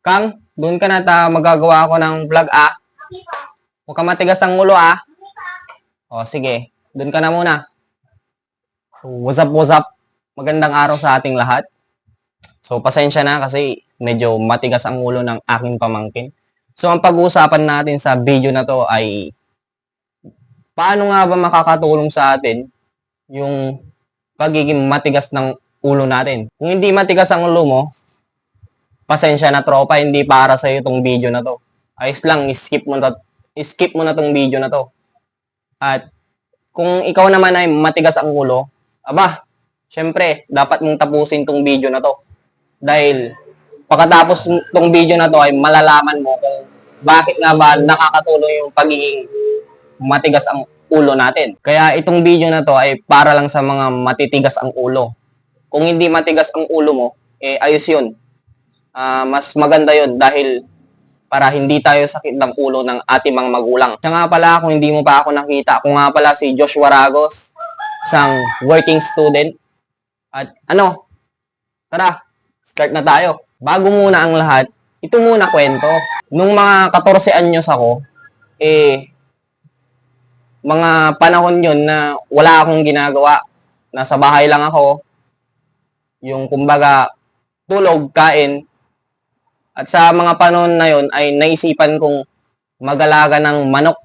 Kang, doon ka na magagawa ako ng vlog Huwag ka matigas ang ulo O sige, doon ka na muna. So, what's up? Magandang araw sa ating lahat. So, pasensya na kasi medyo matigas ang ulo ng aking pamangkin. So, ang pag-uusapan natin sa video na to ay paano nga ba makakatulong sa atin yung pagiging matigas ng ulo natin. Kung hindi matigas ang ulo mo, pasensya na tropa, hindi para sa iyo itong video na to. Ayos lang, skip mo na tong video na to. At kung ikaw naman ay matigas ang ulo, syempre, dapat mong tapusin tong video na to. Dahil pagkatapos tong video na to ay malalaman mo kung bakit nga ba nakakatulong yung pagiging matigas ang ulo natin. Kaya itong video na to ay para lang sa mga matitigas ang ulo. Kung hindi matigas ang ulo mo, ayos yun. Mas maganda yun dahil para hindi tayo sakit ng ulo ng ating mga magulang. Siya nga pala, kung hindi mo pa ako nakita, ako nga pala si Joshua Ragos, isang working student. At tara, start na tayo. Bago muna ang lahat, ito muna kwento. Nung mga 14 anyos ako, mga panahon yun na wala akong ginagawa. Nasa bahay lang ako. Yung kumbaga, tulog, kain. At sa mga panahon na yun ay naisipan kong mag-alaga ng manok.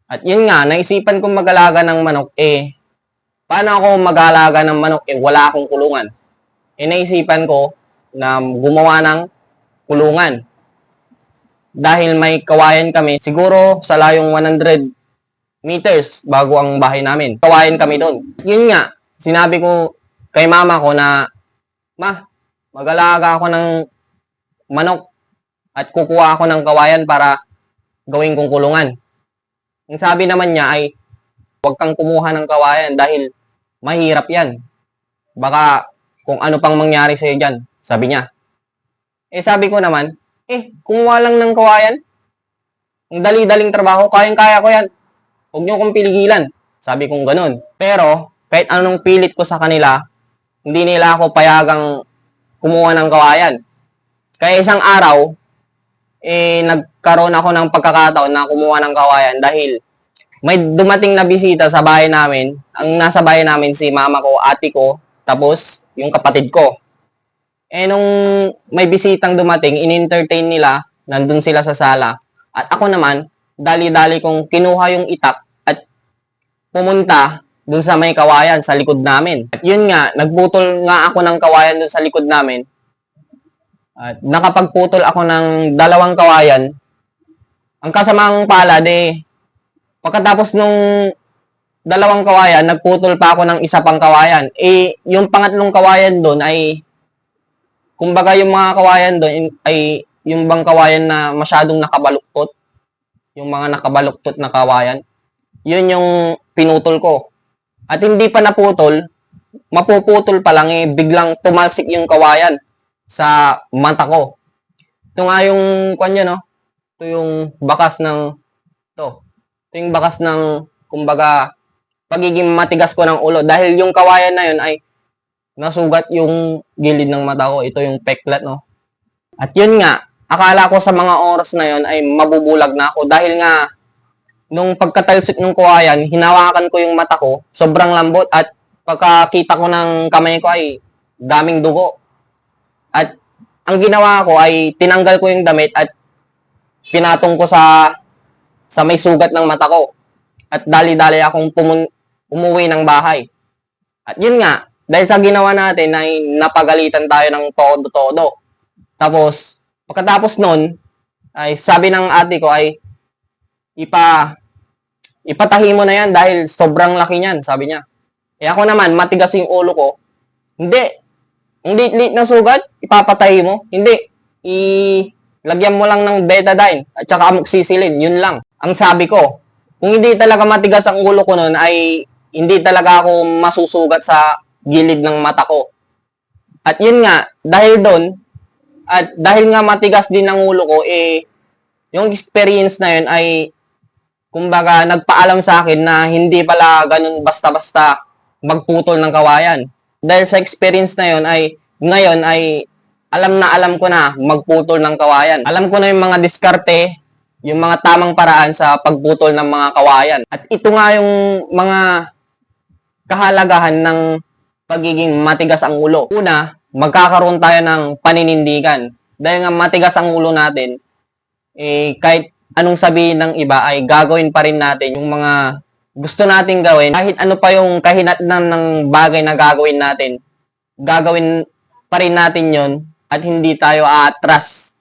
At yun nga, naisipan kong mag-alaga ng manok, paano ako mag-alaga ng manok? Wala akong kulungan. Naisipan ko na gumawa ng kulungan. Dahil may kawayan kami, siguro sa layong 100 meters bago ang bahay namin. Kawayan kami doon. Yun nga, sinabi ko kay mama ko na, mag-alaga ako ng manok at kukuha ako ng kawayan para gawin kong kulungan. Ang sabi naman niya ay, huwag kang kumuha ng kawayan dahil mahirap yan. Baka kung ano pang mangyari sa'yo dyan, sabi niya. Sabi ko naman, kumuha lang ng kawayan. Ang dali-daling trabaho, kayang-kaya ko yan. Huwag niyo kong piligilan. Sabi kong ganun. Pero, kahit anong pilit ko sa kanila, hindi nila ako payagang kumuha ng kawayan. Kaya isang araw, nagkaroon ako ng pagkakataon na kumuha ng kawayan dahil may dumating na bisita sa bahay namin. Ang nasa bahay namin si mama ko, ate ko, tapos yung kapatid ko. Nung may bisitang dumating, in-entertain nila, nandun sila sa sala. At ako naman, dali-dali kong kinuha yung itak at pumunta dun sa may kawayan sa likod namin. At yun nga, nagputol nga ako ng kawayan dun sa likod namin. At nakapagputol ako ng 2 kawayan. Ang kasamang palad pagkatapos nung 2 kawayan, nagputol pa ako ng 1 pang kawayan. Yung pangatlong kawayan doon ay, kumbaga yung mga kawayan doon ay yung bang kawayan na masyadong nakabaluktot. Yung mga nakabaluktot na kawayan. Yun yung pinutol ko. At hindi pa naputol, mapuputol pa lang biglang tumalsik yung kawayan sa mata ko. Ito nga yung ito yung bakas ng ito yung bakas ng kumbaga pagiging matigas ko ng ulo dahil yung kawayan na yun ay nasugat yung gilid ng mata ko. Ito yung peklat, no? At yun nga, akala ko sa mga oras na yun ay mabubulag na ako dahil nga nung pagkatalsik ng kawayan, hinawakan ko yung mata ko, sobrang lambot at pagkakita ko ng kamay ko ay daming dugo. At ang ginawa ko ay tinanggal ko yung damit at pinatong ko sa may sugat ng mata ko. At dali-dali akong umuwi ng bahay. At yun nga, dahil sa ginawa natin ay napagalitan tayo ng todo-todo. Tapos, pagkatapos nun, ay sabi ng ate ko ay ipatahi mo na yan dahil sobrang laki niyan, sabi niya. Ako naman, matigas yung ulo ko. Hindi. Ang lit-lit na sugat, ipapatay mo. Hindi. Lagyan mo lang ng betadine at saka amoxicillin. Yun lang. Ang sabi ko, kung hindi talaga matigas ang ulo ko noon, ay hindi talaga ako masusugat sa gilid ng mata ko. At yun nga, dahil doon, at dahil nga matigas din ang ulo ko, yung experience na yun ay, kumbaga, nagpaalam sa akin na hindi pala ganun basta-basta magputol ng kawayan. Dahil sa experience na yun ay, ngayon ay alam ko na magputol ng kawayan. Alam ko na yung mga diskarte, yung mga tamang paraan sa pagputol ng mga kawayan. At ito nga yung mga kahalagahan ng pagiging matigas ang ulo. Una, magkakaroon tayo ng paninindigan. Dahil nga matigas ang ulo natin, kahit anong sabihin ng iba ay gagawin pa rin natin yung mga gusto nating gawin. Kahit ano pa yung kahinatnan ng bagay na gagawin natin, gagawin pa rin natin yon at hindi tayo aatras.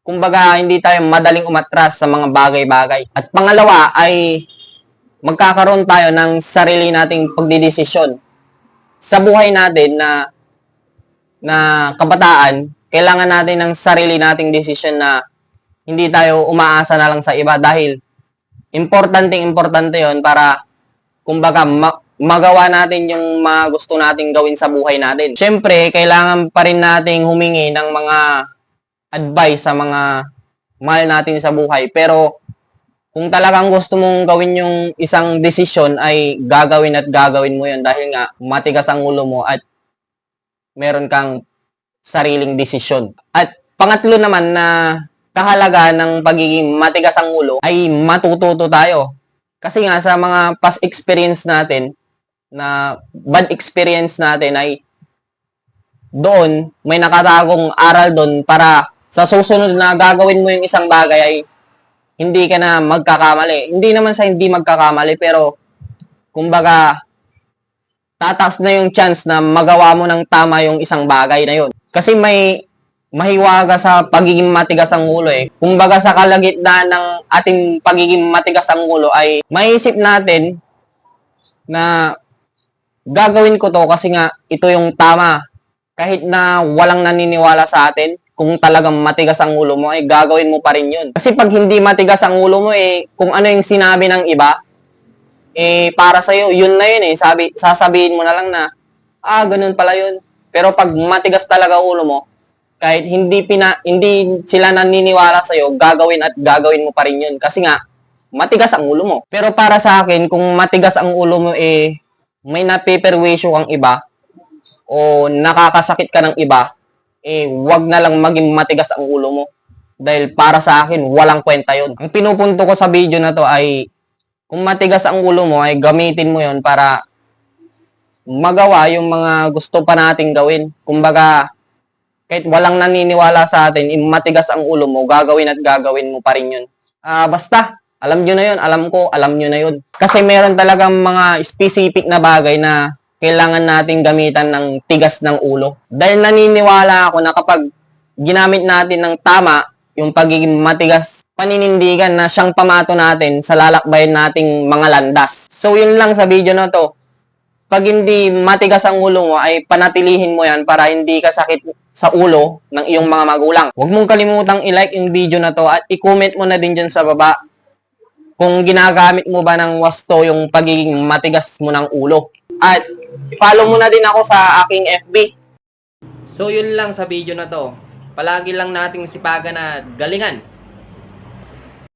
Kumbaga, hindi tayo madaling umatras sa mga bagay-bagay. At pangalawa ay magkakaroon tayo ng sarili nating pagdidesisyon. Sa buhay natin na kabataan, kailangan natin ng sarili nating desisyon na hindi tayo umaasa na lang sa iba dahil importante yon para kumbaga magawa natin yung mga gusto nating gawin sa buhay natin. Siyempre, kailangan pa rin nating humingi ng mga advice sa mga mahal natin sa buhay. Pero kung talagang gusto mong gawin yung isang desisyon ay gagawin at gagawin mo yun dahil nga matigas ang ulo mo at meron kang sariling desisyon. At pangatlo naman na kahalaga ng pagiging matigas ang ulo ay matututo tayo. Kasi nga sa mga past experience natin, na bad experience natin ay doon, may nakatagong aral doon para sa susunod na gagawin mo yung isang bagay ay hindi ka na magkakamali. Hindi naman sa hindi magkakamali pero kumbaga tataas na yung chance na magawa mo ng tama yung isang bagay na yun. Kasi may mahiwaga sa pagiging matigas ang ulo eh. Kumbaga sa kalagitnaan ng ating pagiging matigas ang ulo ay maiisip natin na gagawin ko to kasi nga ito yung tama. Kahit na walang naniniwala sa atin, kung talagang matigas ang ulo mo, ay gagawin mo pa rin yun. Kasi pag hindi matigas ang ulo mo, kung ano yung sinabi ng iba, para sa'yo, yun na yun sasabihin mo na lang na, ganun pala yun. Pero pag matigas talaga ulo mo, kahit hindi sila naniniwala sa'yo, gagawin at gagawin mo pa rin yun. Kasi nga, matigas ang ulo mo. Pero para sa akin, kung matigas ang ulo mo, may napeperwisyo kang iba, o nakakasakit ka ng iba, wag na lang maging matigas ang ulo mo. Dahil para sa akin, walang kwenta yun. Ang pinupunto ko sa video na to ay, kung matigas ang ulo mo, ay gamitin mo yun para magawa yung mga gusto pa nating gawin. Kumbaga, kahit walang naniniwala sa atin, matigas ang ulo mo, gagawin at gagawin mo pa rin yun. Basta, alam nyo na yun, alam ko, alam nyo na yun. Kasi meron talagang mga specific na bagay na kailangan natin gamitan ng tigas ng ulo. Dahil naniniwala ako na kapag ginamit natin ng tama, yung pagiging matigas, paninindigan na siyang pamato natin sa lalakbayin nating mga landas. So yun lang sa video na to. Pag hindi matigas ang ulo mo, ay panatilihin mo yan para hindi ka sakit sa ulo ng iyong mga magulang. Huwag mong kalimutang i-like yung video na to at i-comment mo na din dyan sa baba kung ginagamit mo ba ng wasto yung pagiging matigas mo ng ulo. At follow mo na din ako sa aking FB. So yun lang sa video na to. Palagi lang nating sipagan na galingan